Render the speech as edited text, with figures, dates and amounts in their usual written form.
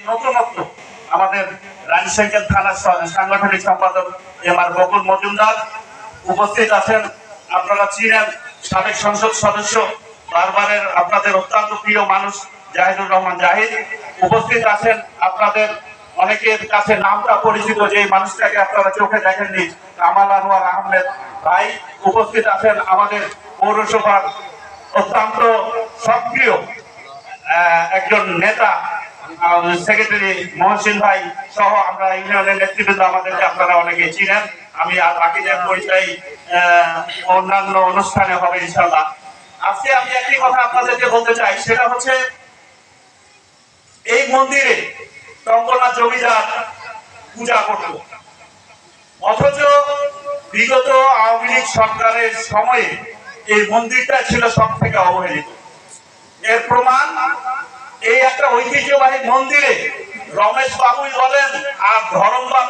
নতুনত্ব আমাদের রানীশঙ্কর থানার সাংগঠনিক সম্পাদক এম.আর. বকুল মজুমদার উপস্থিত আছেন। আপনারা চিনেন সাবেক সংসদ সদস্য বারবারের আপনাদের অত্যন্ত প্রিয় মানুষ জাহিদুর রহমান জাহিদ উপস্থিত আছেন। আপনাদের অনেকের কাছে নামটা পরিচিত, যে মানুষটাকে আপনারা চোখে দেখেননি, কামাল আনোয়ার আহমেদ ভাই উপস্থিত আছেন। আমাদের পৌরসভার অত্যন্ত সক্রিয় একজন নেতা সেক্রেটারি মহসিন ভাই সহ আমরা ইউনিয়নের নেতৃবৃন্দ, আমাদেরকে আপনারা অনেকে চিনেন। আমি আর বাকিদের পরিচয় অন্যান্য অনুষ্ঠানে হবে ইনশাআল্লাহ। আজকে আমি একটি কথা আপনাদেরকে বলতে চাই, সেটা হচ্ছে এই মন্দিরে টঙ্কনা জমিদার পূজা করত, অথচ বিগত আওয়ামী লীগ সরকারের সময়ে এই মন্দিরটা ছিল সব থেকে অবহেলিত। এর প্রমাণ এই একটা ঐতিহ্যবাহী মন্দিরে রমেশ বাবুই বলেন আর ধরম বাবু